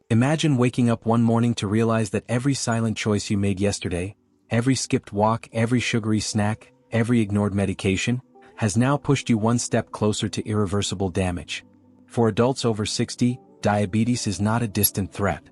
Imagine waking up one morning to realize that every silent choice you made yesterday, every skipped walk, every sugary snack, every ignored medication, has now pushed you one step closer to irreversible damage. For adults over 60, diabetes is not a distant threat.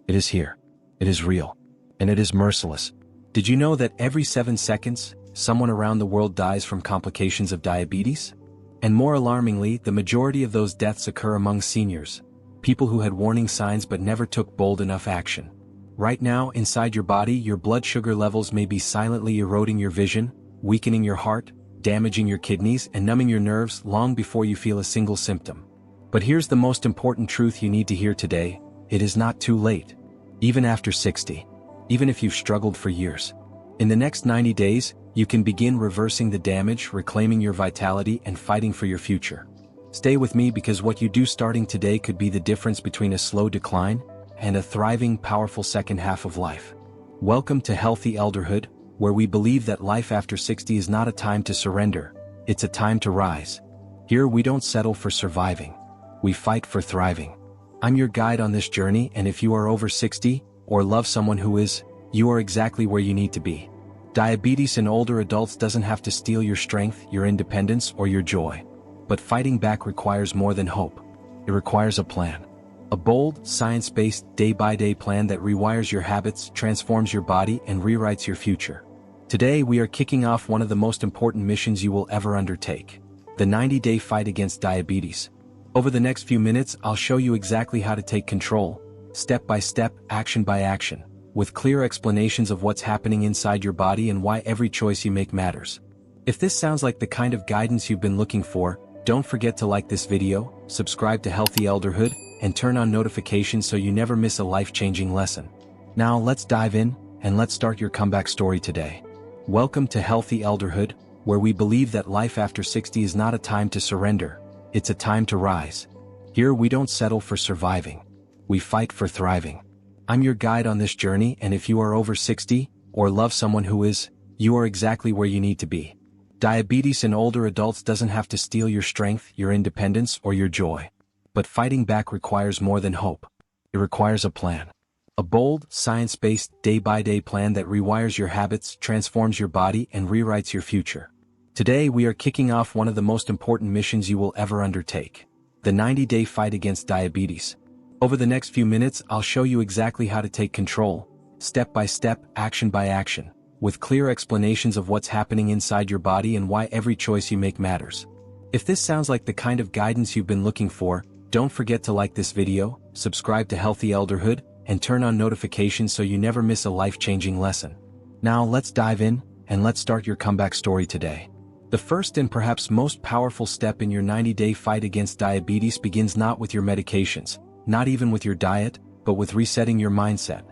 It is here. It is real. And it is merciless. Did you know that every 7 seconds, someone around the world dies from complications of diabetes? And more alarmingly, the majority of those deaths occur among seniors, people who had warning signs but never took bold enough action. Right now, inside your body, your blood sugar levels may be silently eroding your vision, weakening your heart, damaging your kidneys, and numbing your nerves long before you feel a single symptom. But here's the most important truth you need to hear today: it is not too late. Even after 60. Even if you've struggled for years. In the next 90 days, you can begin reversing the damage, reclaiming your vitality, and fighting for your future. Stay with me, because what you do starting today could be the difference between a slow decline and a thriving, powerful second half of life. Welcome to Healthy Elderhood, where we believe that life after 60 is not a time to surrender, it's a time to rise. Here we don't settle for surviving. We fight for thriving. I'm your guide on this journey, and if you are over 60, or love someone who is, you are exactly where you need to be. Diabetes in older adults doesn't have to steal your strength, your independence, or your joy. But fighting back requires more than hope. It requires a plan. A bold, science-based, day-by-day plan that rewires your habits, transforms your body, and rewrites your future. Today we are kicking off one of the most important missions you will ever undertake: the 90-day fight against diabetes. Over the next few minutes, I'll show you exactly how to take control, step by step, action by action, with clear explanations of what's happening inside your body and why every choice you make matters. If this sounds like the kind of guidance you've been looking for, don't forget to like this video, subscribe to Healthy Elderhood, and turn on notifications so you never miss a life-changing lesson. Now let's dive in, and let's start your comeback story today. Welcome to Healthy Elderhood, where we believe that life after 60 is not a time to surrender, it's a time to rise. Here we don't settle for surviving. We fight for thriving. I'm your guide on this journey, and if you are over 60, or love someone who is, you are exactly where you need to be. Diabetes in older adults doesn't have to steal your strength, your independence, or your joy. But fighting back requires more than hope. It requires a plan. A bold, science-based, day-by-day plan that rewires your habits, transforms your body, and rewrites your future. Today we are kicking off one of the most important missions you will ever undertake: the 90-day fight against diabetes. Over the next few minutes, I'll show you exactly how to take control, step by step, action by action, with clear explanations of what's happening inside your body and why every choice you make matters. If this sounds like the kind of guidance you've been looking for, don't forget to like this video, subscribe to Healthy Elderhood, and turn on notifications so you never miss a life-changing lesson. Now let's dive in, and let's start your comeback story today. The first and perhaps most powerful step in your 90-day fight against diabetes begins not with your medications, not even with your diet, but with resetting your mindset.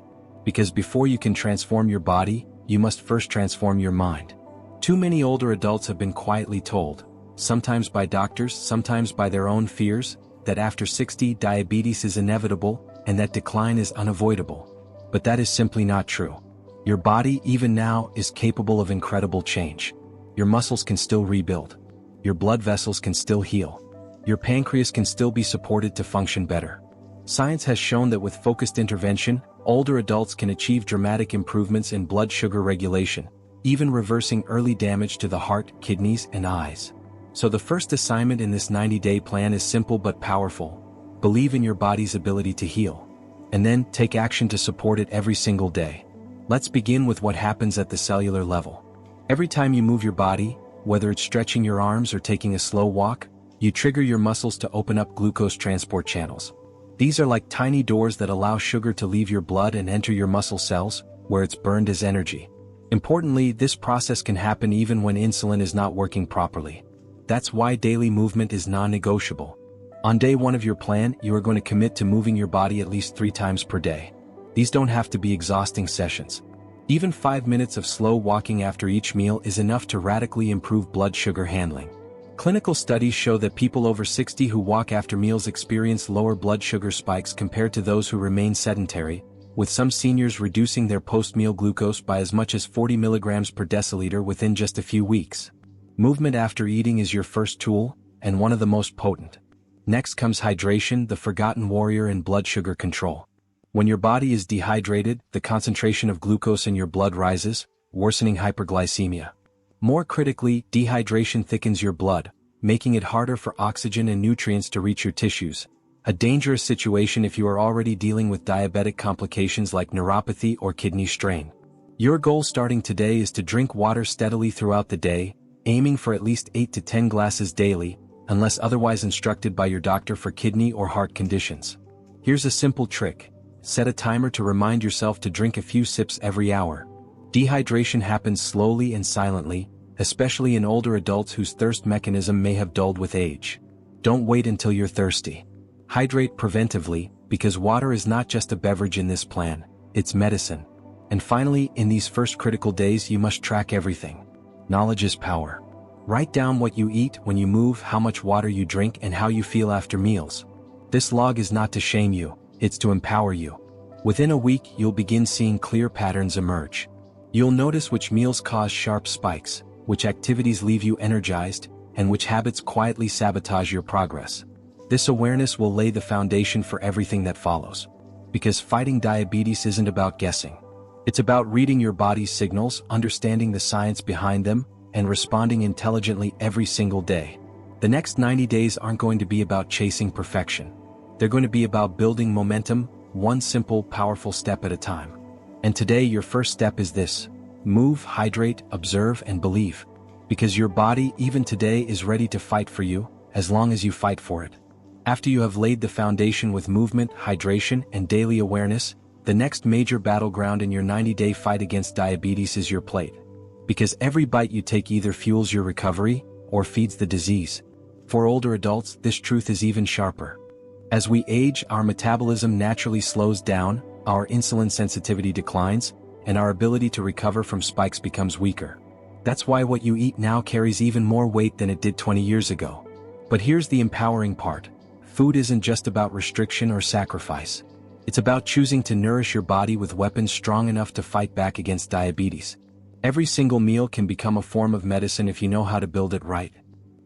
Because before you can transform your body, you must first transform your mind. Too many older adults have been quietly told, sometimes by doctors, sometimes by their own fears, that after 60, diabetes is inevitable, and that decline is unavoidable. But that is simply not true. Your body, even now, is capable of incredible change. Your muscles can still rebuild. Your blood vessels can still heal. Your pancreas can still be supported to function better. Science has shown that with focused intervention, older adults can achieve dramatic improvements in blood sugar regulation, even reversing early damage to the heart, kidneys, and eyes. So the first assignment in this 90-day plan is simple but powerful. Believe in your body's ability to heal. And then, take action to support it every single day. Let's begin with what happens at the cellular level. Every time you move your body, whether it's stretching your arms or taking a slow walk, you trigger your muscles to open up glucose transport channels. These are like tiny doors that allow sugar to leave your blood and enter your muscle cells, where it's burned as energy. Importantly, this process can happen even when insulin is not working properly. That's why daily movement is non-negotiable. On day 1 of your plan, you are going to commit to moving your body at least 3 times per day. These don't have to be exhausting sessions. Even 5 minutes of slow walking after each meal is enough to radically improve blood sugar handling. Clinical studies show that people over 60 who walk after meals experience lower blood sugar spikes compared to those who remain sedentary, with some seniors reducing their post-meal glucose by as much as 40 milligrams per deciliter within just a few weeks. Movement after eating is your first tool, and one of the most potent. Next comes hydration, the forgotten warrior in blood sugar control. When your body is dehydrated, the concentration of glucose in your blood rises, worsening hyperglycemia. More critically, dehydration thickens your blood, making it harder for oxygen and nutrients to reach your tissues. A dangerous situation if you are already dealing with diabetic complications like neuropathy or kidney strain. Your goal starting today is to drink water steadily throughout the day, aiming for at least 8 to 10 glasses daily, unless otherwise instructed by your doctor for kidney or heart conditions. Here's a simple trick. Set a timer to remind yourself to drink a few sips every hour. Dehydration happens slowly and silently, especially in older adults whose thirst mechanism may have dulled with age. Don't wait until you're thirsty. Hydrate preventively, because water is not just a beverage in this plan, it's medicine. And finally, in these first critical days you must track everything. Knowledge is power. Write down what you eat, when you move, how much water you drink, and how you feel after meals. This log is not to shame you, it's to empower you. Within a week, you'll begin seeing clear patterns emerge. You'll notice which meals cause sharp spikes, which activities leave you energized, and which habits quietly sabotage your progress. This awareness will lay the foundation for everything that follows. Because fighting diabetes isn't about guessing. It's about reading your body's signals, understanding the science behind them, and responding intelligently every single day. The next 90 days aren't going to be about chasing perfection. They're going to be about building momentum, one simple, powerful step at a time. And today your first step is this: move, hydrate, observe, and believe. Because your body, even today, is ready to fight for you, as long as you fight for it. After you have laid the foundation with movement, hydration, and daily awareness, the next major battleground in your 90-day fight against diabetes is your plate. Because every bite you take either fuels your recovery, or feeds the disease. For older adults, this truth is even sharper. As we age, our metabolism naturally slows down, our insulin sensitivity declines, and our ability to recover from spikes becomes weaker. That's why what you eat now carries even more weight than it did 20 years ago. But here's the empowering part. Food isn't just about restriction or sacrifice. It's about choosing to nourish your body with weapons strong enough to fight back against diabetes. Every single meal can become a form of medicine if you know how to build it right.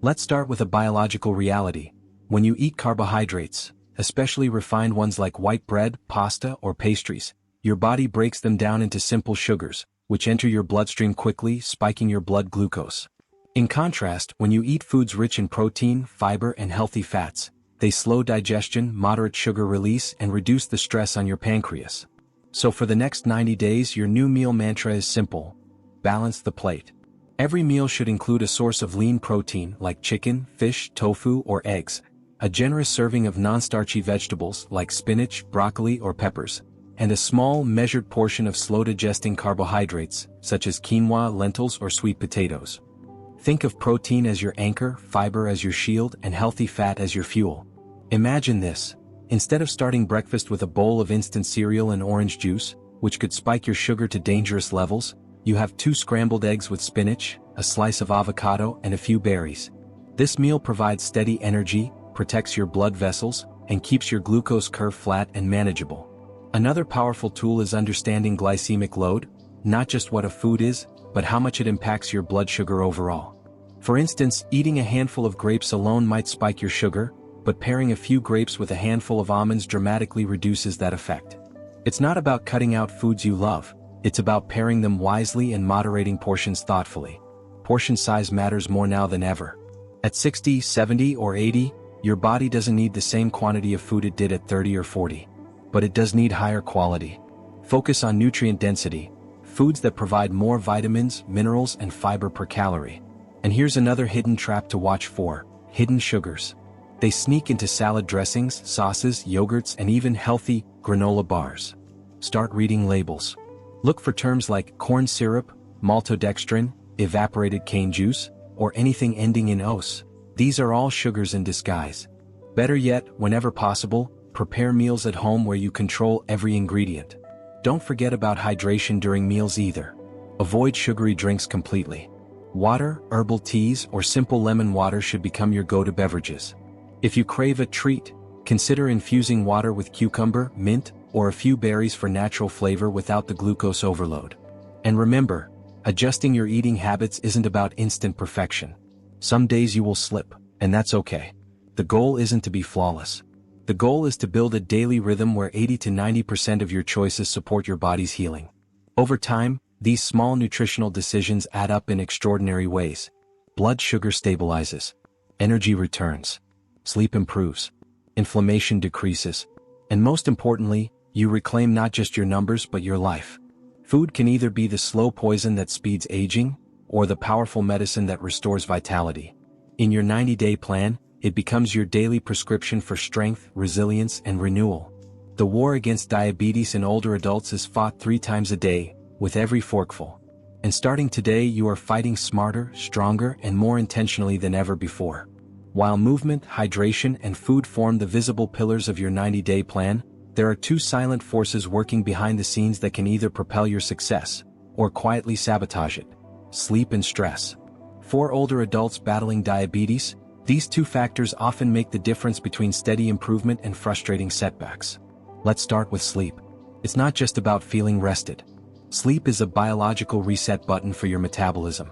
Let's start with a biological reality. When you eat carbohydrates, especially refined ones like white bread, pasta, or pastries, your body breaks them down into simple sugars, which enter your bloodstream quickly, spiking your blood glucose. In contrast, when you eat foods rich in protein, fiber, and healthy fats, they slow digestion, moderate sugar release, and reduce the stress on your pancreas. So for the next 90 days, your new meal mantra is simple: balance the plate. Every meal should include a source of lean protein like chicken, fish, tofu, or eggs, a generous serving of non-starchy vegetables like spinach, broccoli, or peppers, and a small, measured portion of slow-digesting carbohydrates, such as quinoa, lentils, or sweet potatoes. Think of protein as your anchor, fiber as your shield, and healthy fat as your fuel. Imagine this: instead of starting breakfast with a bowl of instant cereal and orange juice, which could spike your sugar to dangerous levels, you have 2 scrambled eggs with spinach, a slice of avocado, and a few berries. This meal provides steady energy, protects your blood vessels, and keeps your glucose curve flat and manageable. Another powerful tool is understanding glycemic load, not just what a food is, but how much it impacts your blood sugar overall. For instance, eating a handful of grapes alone might spike your sugar, but pairing a few grapes with a handful of almonds dramatically reduces that effect. It's not about cutting out foods you love, it's about pairing them wisely and moderating portions thoughtfully. Portion size matters more now than ever. At 60, 70, or 80, your body doesn't need the same quantity of food it did at 30 or 40. But it does need higher quality. Focus on nutrient density, foods that provide more vitamins, minerals, and fiber per calorie. And here's another hidden trap to watch for: hidden sugars. They sneak into salad dressings, sauces, yogurts, and even healthy granola bars. Start reading labels. Look for terms like corn syrup, maltodextrin, evaporated cane juice, or anything ending in -ose. These are all sugars in disguise. Better yet, whenever possible, prepare meals at home where you control every ingredient. Don't forget about hydration during meals either. Avoid sugary drinks completely. Water, herbal teas, or simple lemon water should become your go-to beverages. If you crave a treat, consider infusing water with cucumber, mint, or a few berries for natural flavor without the glucose overload. And remember, adjusting your eating habits isn't about instant perfection. Some days you will slip, and that's okay. The goal isn't to be flawless. The goal is to build a daily rhythm where 80 to 90% of your choices support your body's healing. Over time, these small nutritional decisions add up in extraordinary ways. Blood sugar stabilizes. Energy returns. Sleep improves. Inflammation decreases. And most importantly, you reclaim not just your numbers but your life. Food can either be the slow poison that speeds aging, or the powerful medicine that restores vitality. In your 90-day plan, it becomes your daily prescription for strength, resilience, and renewal. The war against diabetes in older adults is fought 3 times a day, with every forkful. And starting today, you are fighting smarter, stronger, and more intentionally than ever before. While movement, hydration, and food form the visible pillars of your 90-day plan, there are 2 silent forces working behind the scenes that can either propel your success, or quietly sabotage it: sleep and stress. For older adults battling diabetes, these 2 factors often make the difference between steady improvement and frustrating setbacks. Let's start with sleep. It's not just about feeling rested. Sleep is a biological reset button for your metabolism.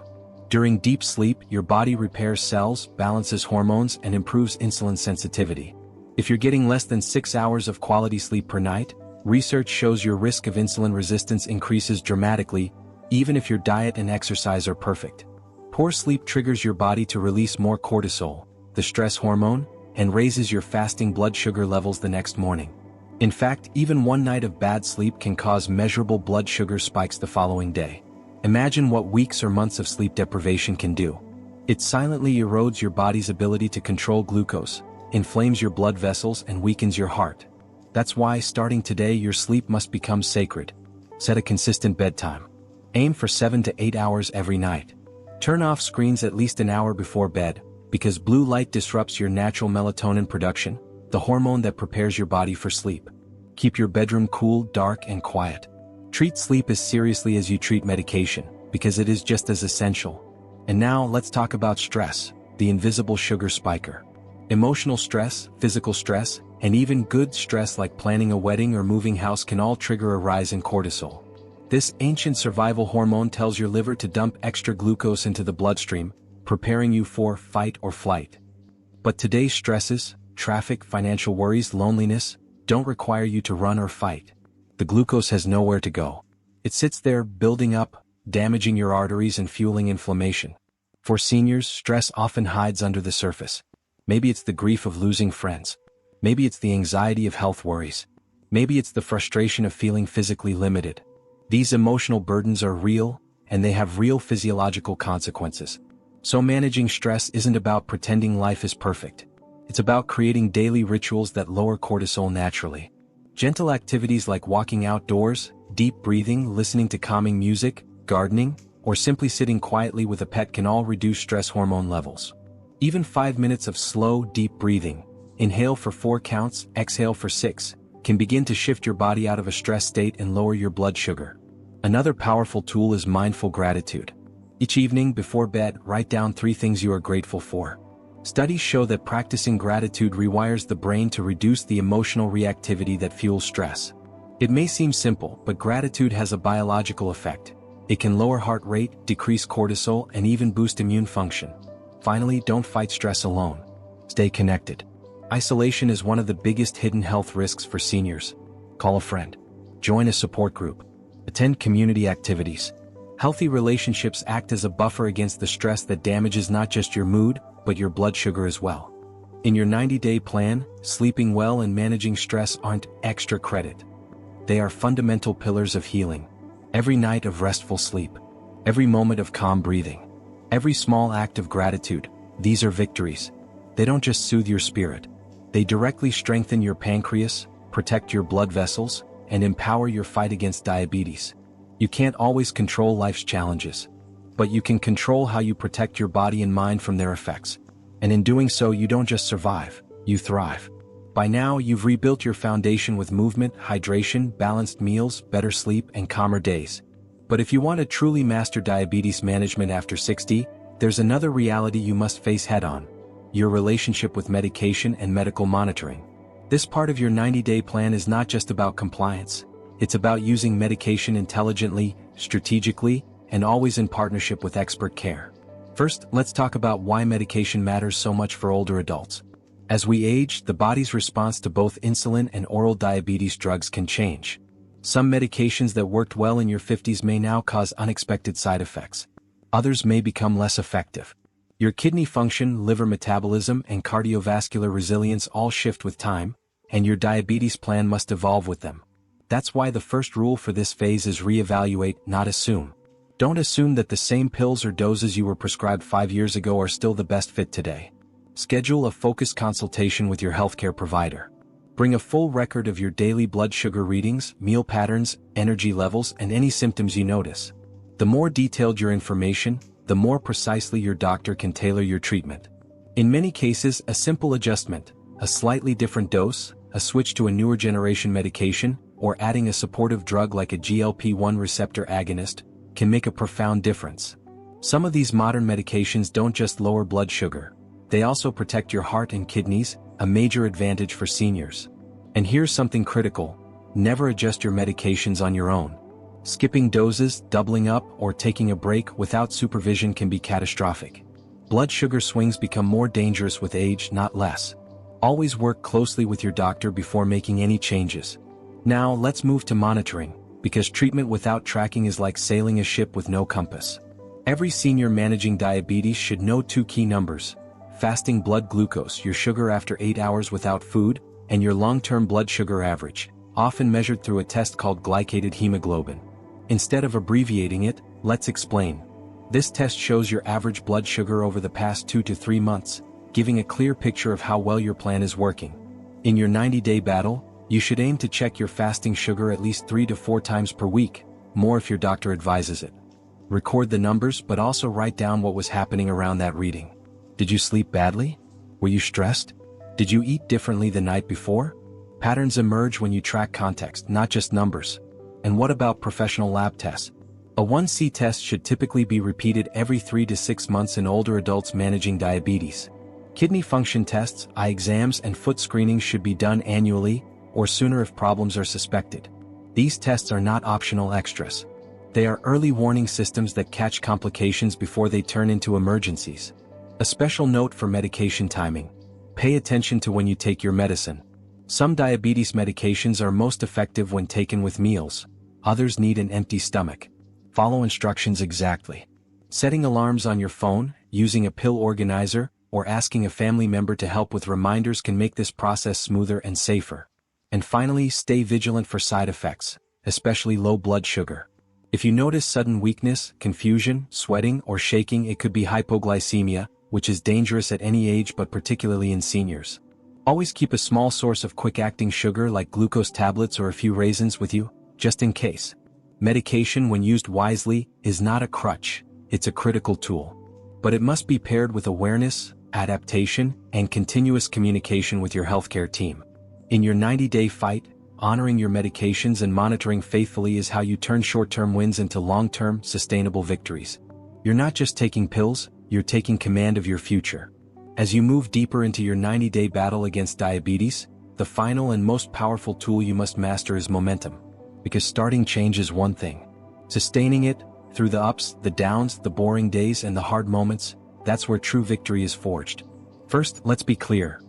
During deep sleep, your body repairs cells, balances hormones, and improves insulin sensitivity. If you're getting less than 6 hours of quality sleep per night, research shows your risk of insulin resistance increases dramatically, even if your diet and exercise are perfect. Poor sleep triggers your body to release more cortisol, the stress hormone, and raises your fasting blood sugar levels the next morning. In fact, even one night of bad sleep can cause measurable blood sugar spikes the following day. Imagine what weeks or months of sleep deprivation can do. It silently erodes your body's ability to control glucose, inflames your blood vessels, and weakens your heart. That's why, starting today, your sleep must become sacred. Set a consistent bedtime. Aim for 7 to 8 hours every night. Turn off screens at least an hour before bed, because blue light disrupts your natural melatonin production, the hormone that prepares your body for sleep. Keep your bedroom cool, dark, and quiet. Treat sleep as seriously as you treat medication, because it is just as essential. And now, let's talk about stress, the invisible sugar spiker. Emotional stress, physical stress, and even good stress like planning a wedding or moving house can all trigger a rise in cortisol. This ancient survival hormone tells your liver to dump extra glucose into the bloodstream, preparing you for fight or flight. But today's stresses, traffic, financial worries, loneliness, don't require you to run or fight. The glucose has nowhere to go. It sits there, building up, damaging your arteries and fueling inflammation. For seniors, stress often hides under the surface. Maybe it's the grief of losing friends. Maybe it's the anxiety of health worries. Maybe it's the frustration of feeling physically limited. These emotional burdens are real, and they have real physiological consequences. So managing stress isn't about pretending life is perfect. It's about creating daily rituals that lower cortisol naturally. Gentle activities like walking outdoors, deep breathing, listening to calming music, gardening, or simply sitting quietly with a pet can all reduce stress hormone levels. Even 5 minutes of slow, deep breathing, inhale for 4 counts, exhale for 6, can begin to shift your body out of a stress state and lower your blood sugar. Another powerful tool is mindful gratitude. Each evening before bed, write down 3 things you are grateful for. Studies show that practicing gratitude rewires the brain to reduce the emotional reactivity that fuels stress. It may seem simple, but gratitude has a biological effect. It can lower heart rate, decrease cortisol, and even boost immune function. Finally, don't fight stress alone. Stay connected. Isolation is one of the biggest hidden health risks for seniors. Call a friend. Join a support group. Attend community activities. Healthy relationships act as a buffer against the stress that damages not just your mood, but your blood sugar as well. In your 90-day plan, sleeping well and managing stress aren't extra credit. They are fundamental pillars of healing. Every night of restful sleep. Every moment of calm breathing. Every small act of gratitude, these are victories. They don't just soothe your spirit. They directly strengthen your pancreas, protect your blood vessels, and empower your fight against diabetes. You can't always control life's challenges, but you can control how you protect your body and mind from their effects. And in doing so, you don't just survive, you thrive. By now, you've rebuilt your foundation with movement, hydration, balanced meals, better sleep, and calmer days. But if you want to truly master diabetes management after 60, there's another reality you must face head-on: your relationship with medication and medical monitoring. This part of your 90-day plan is not just about compliance. It's about using medication intelligently, strategically, and always in partnership with expert care. First, let's talk about why medication matters so much for older adults. As we age, the body's response to both insulin and oral diabetes drugs can change. Some medications that worked well in your 50s may now cause unexpected side effects. Others may become less effective. Your kidney function, liver metabolism, and cardiovascular resilience all shift with time, and your diabetes plan must evolve with them. That's why the first rule for this phase is reevaluate, not assume. Don't assume that the same pills or doses you were prescribed 5 years ago are still the best fit today. Schedule a focused consultation with your healthcare provider. Bring a full record of your daily blood sugar readings, meal patterns, energy levels, and any symptoms you notice. The more detailed your information, the more precisely your doctor can tailor your treatment. In many cases, a simple adjustment, a slightly different dose, a switch to a newer generation medication, or adding a supportive drug like a GLP-1 receptor agonist, can make a profound difference. Some of these modern medications don't just lower blood sugar. They also protect your heart and kidneys, a major advantage for seniors. And here's something critical: never adjust your medications on your own. Skipping doses, doubling up, or taking a break without supervision can be catastrophic. Blood sugar swings become more dangerous with age, not less. Always work closely with your doctor before making any changes. Now let's move to monitoring, because treatment without tracking is like sailing a ship with no compass. Every senior managing diabetes should know 2 key numbers: fasting blood glucose, your sugar after 8 hours without food, and your long-term blood sugar average, often measured through a test called glycated hemoglobin. Instead of abbreviating it, let's explain. This test shows your average blood sugar over the past 2 to 3 months, giving a clear picture of how well your plan is working. In your 90-day battle, you should aim to check your fasting sugar at least 3 to 4 times per week, more if your doctor advises it. Record the numbers, but also write down what was happening around that reading. Did you sleep badly? Were you stressed? Did you eat differently the night before? Patterns emerge when you track context, not just numbers. And what about professional lab tests? A 1C test should typically be repeated every 3 to 6 months in older adults managing diabetes. Kidney function tests, eye exams, and foot screenings should be done annually, or sooner if problems are suspected. These tests are not optional extras. They are early warning systems that catch complications before they turn into emergencies. A special note for medication timing: pay attention to when you take your medicine. Some diabetes medications are most effective when taken with meals. Others need an empty stomach. Follow instructions exactly. Setting alarms on your phone, using a pill organizer, or asking a family member to help with reminders can make this process smoother and safer. And finally, stay vigilant for side effects, especially low blood sugar. If you notice sudden weakness, confusion, sweating, or shaking, it could be hypoglycemia, which is dangerous at any age but particularly in seniors. Always keep a small source of quick-acting sugar like glucose tablets or a few raisins with you, just in case. Medication, when used wisely, is not a crutch, it's a critical tool. But it must be paired with awareness, adaptation, and continuous communication with your healthcare team. In your 90-day fight, honoring your medications and monitoring faithfully is how you turn short-term wins into long-term, sustainable victories. You're not just taking pills, you're taking command of your future. As you move deeper into your 90-day battle against diabetes, the final and most powerful tool you must master is momentum. Because starting change is one thing. Sustaining it, through the ups, the downs, the boring days, and the hard moments, that's where true victory is forged. First, let's be clear.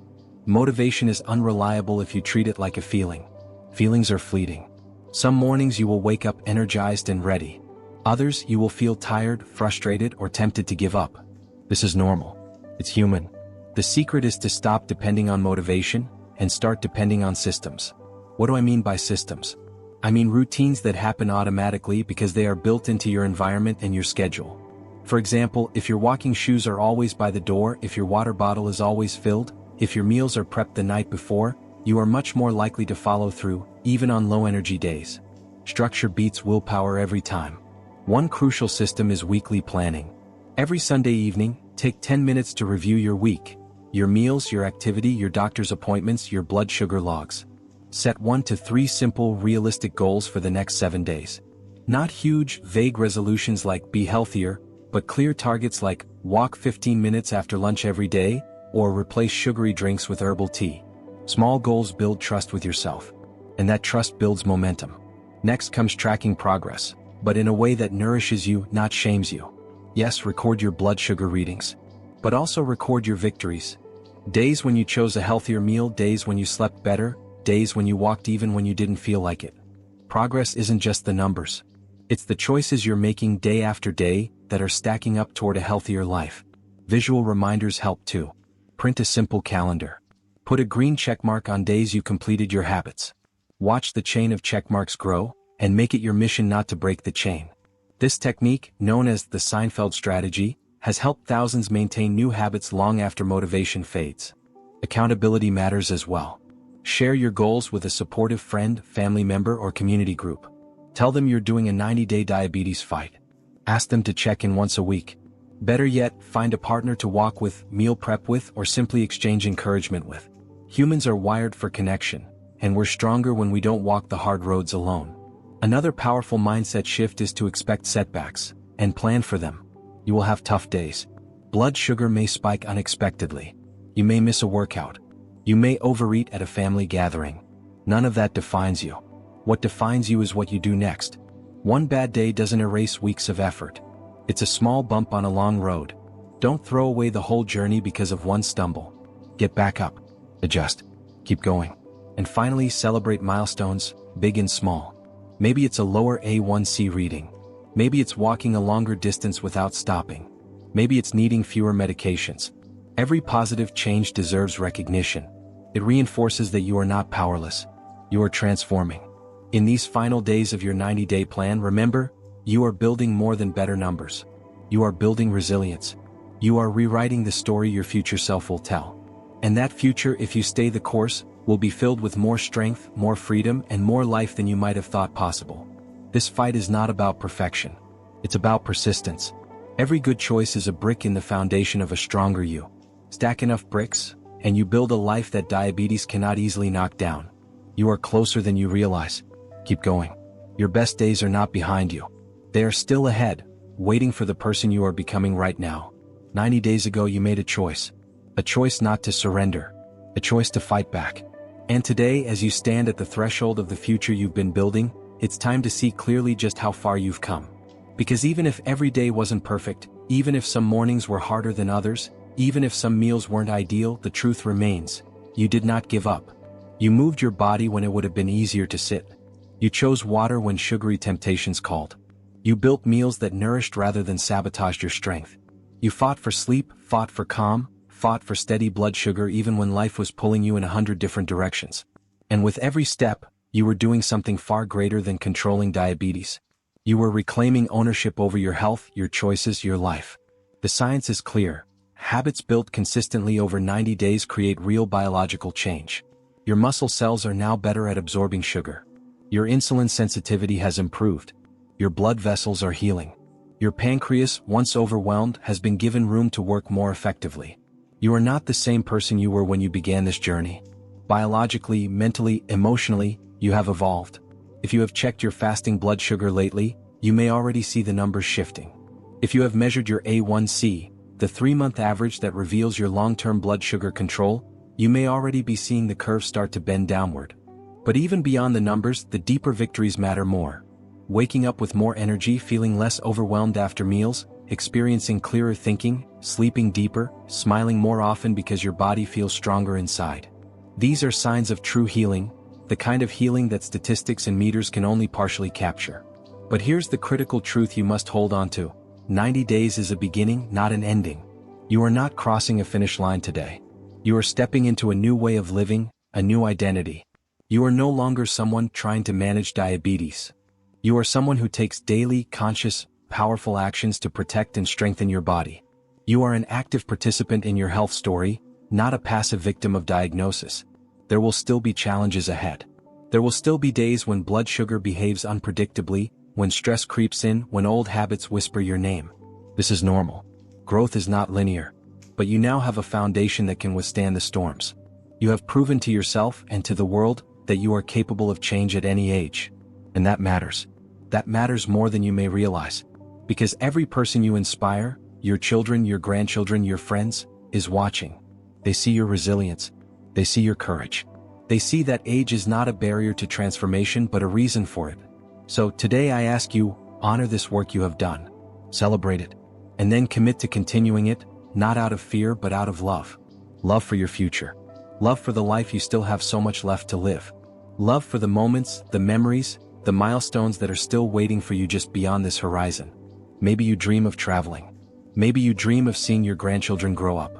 Motivation is unreliable if you treat it like a feeling. Feelings are fleeting. Some mornings you will wake up energized and ready. Others, you will feel tired, frustrated, or tempted to give up. This is normal. It's human. The secret is to stop depending on motivation and start depending on systems. What do I mean by systems? I mean routines that happen automatically because they are built into your environment and your schedule. For example, if your walking shoes are always by the door, if your water bottle is always filled, if your meals are prepped the night before, you are much more likely to follow through, even on low-energy days. Structure beats willpower every time. One crucial system is weekly planning. Every Sunday evening, take 10 minutes to review your week. Your meals, your activity, your doctor's appointments, your blood sugar logs. Set 1 to 3 simple, realistic goals for the next 7 days. Not huge, vague resolutions like be healthier, but clear targets like walk 15 minutes after lunch every day, or replace sugary drinks with herbal tea. Small goals build trust with yourself, and that trust builds momentum. Next comes tracking progress, but in a way that nourishes you, not shames you. Yes, record your blood sugar readings, but also record your victories. Days when you chose a healthier meal, days when you slept better, days when you walked even when you didn't feel like it. Progress isn't just the numbers. It's the choices you're making day after day that are stacking up toward a healthier life. Visual reminders help too. Print a simple calendar. Put a green checkmark on days you completed your habits. Watch the chain of checkmarks grow, and make it your mission not to break the chain. This technique, known as the Seinfeld strategy, has helped thousands maintain new habits long after motivation fades. Accountability matters as well. Share your goals with a supportive friend, family member, or community group. Tell them you're doing a 90-day diabetes fight. Ask them to check in once a week. Better yet, find a partner to walk with, meal prep with, or simply exchange encouragement with. Humans are wired for connection, and we're stronger when we don't walk the hard roads alone. Another powerful mindset shift is to expect setbacks, and plan for them. You will have tough days. Blood sugar may spike unexpectedly. You may miss a workout. You may overeat at a family gathering. None of that defines you. What defines you is what you do next. One bad day doesn't erase weeks of effort. It's a small bump on a long road. Don't throw away the whole journey because of one stumble. Get back up. Adjust. Keep going. And finally, celebrate milestones, big and small. Maybe it's a lower A1C reading. Maybe it's walking a longer distance without stopping. Maybe it's needing fewer medications. Every positive change deserves recognition. It reinforces that you are not powerless. You are transforming. In these final days of your 90-day plan, remember, you are building more than better numbers. You are building resilience. You are rewriting the story your future self will tell. And that future, if you stay the course, will be filled with more strength, more freedom, and more life than you might have thought possible. This fight is not about perfection. It's about persistence. Every good choice is a brick in the foundation of a stronger you. Stack enough bricks, and you build a life that diabetes cannot easily knock down. You are closer than you realize. Keep going. Your best days are not behind you. They are still ahead, waiting for the person you are becoming right now. 90 days ago you made a choice. A choice not to surrender. A choice to fight back. And today, as you stand at the threshold of the future you've been building, it's time to see clearly just how far you've come. Because even if every day wasn't perfect, even if some mornings were harder than others, even if some meals weren't ideal, the truth remains. You did not give up. You moved your body when it would have been easier to sit. You chose water when sugary temptations called. You built meals that nourished rather than sabotaged your strength. You fought for sleep, fought for calm, fought for steady blood sugar even when life was pulling you in 100 different directions. And with every step, you were doing something far greater than controlling diabetes. You were reclaiming ownership over your health, your choices, your life. The science is clear. Habits built consistently over 90 days create real biological change. Your muscle cells are now better at absorbing sugar. Your insulin sensitivity has improved. Your blood vessels are healing. Your pancreas, once overwhelmed, has been given room to work more effectively. You are not the same person you were when you began this journey. Biologically, mentally, emotionally, you have evolved. If you have checked your fasting blood sugar lately, you may already see the numbers shifting. If you have measured your A1C, the 3-month average that reveals your long-term blood sugar control, you may already be seeing the curve start to bend downward. But even beyond the numbers, the deeper victories matter more. Waking up with more energy, feeling less overwhelmed after meals, experiencing clearer thinking, sleeping deeper, smiling more often because your body feels stronger inside. These are signs of true healing, the kind of healing that statistics and meters can only partially capture. But here's the critical truth you must hold on to. 90 days is a beginning, not an ending. You are not crossing a finish line today. You are stepping into a new way of living, a new identity. You are no longer someone trying to manage diabetes. You are someone who takes daily, conscious, powerful actions to protect and strengthen your body. You are an active participant in your health story, not a passive victim of diagnosis. There will still be challenges ahead. There will still be days when blood sugar behaves unpredictably, when stress creeps in, when old habits whisper your name. This is normal. Growth is not linear. But you now have a foundation that can withstand the storms. You have proven to yourself and to the world that you are capable of change at any age. And that matters. That matters more than you may realize. Because every person you inspire, your children, your grandchildren, your friends, is watching. They see your resilience. They see your courage. They see that age is not a barrier to transformation but a reason for it. So today I ask you, honor this work you have done. Celebrate it. And then commit to continuing it, not out of fear but out of love. Love for your future. Love for the life you still have so much left to live. Love for the moments, the memories, the milestones that are still waiting for you just beyond this horizon. Maybe you dream of traveling. Maybe you dream of seeing your grandchildren grow up.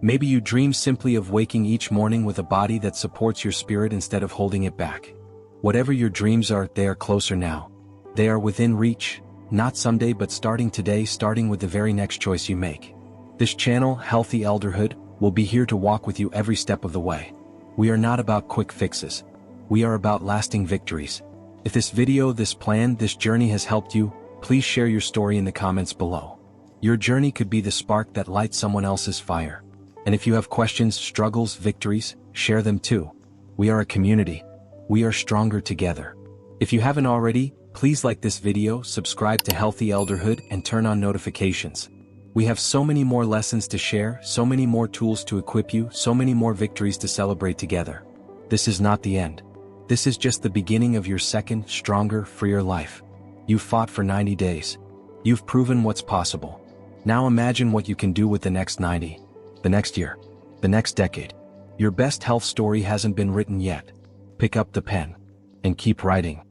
Maybe you dream simply of waking each morning with a body that supports your spirit instead of holding it back. Whatever your dreams are, they are closer now. They are within reach, not someday but starting today, starting with the very next choice you make. This channel, Healthy Elderhood, will be here to walk with you every step of the way. We are not about quick fixes. We are about lasting victories. If this video, this plan, this journey has helped you, please share your story in the comments below. Your journey could be the spark that lights someone else's fire. And if you have questions, struggles, victories, share them too. We are a community. We are stronger together. If you haven't already, please like this video, subscribe to Healthy Elderhood, and turn on notifications. We have so many more lessons to share, so many more tools to equip you, so many more victories to celebrate together. This is not the end. This is just the beginning of your second, stronger, freer life. You've fought for 90 days. You've proven what's possible. Now imagine what you can do with the next 90, the next year, the next decade. Your best health story hasn't been written yet. Pick up the pen and keep writing.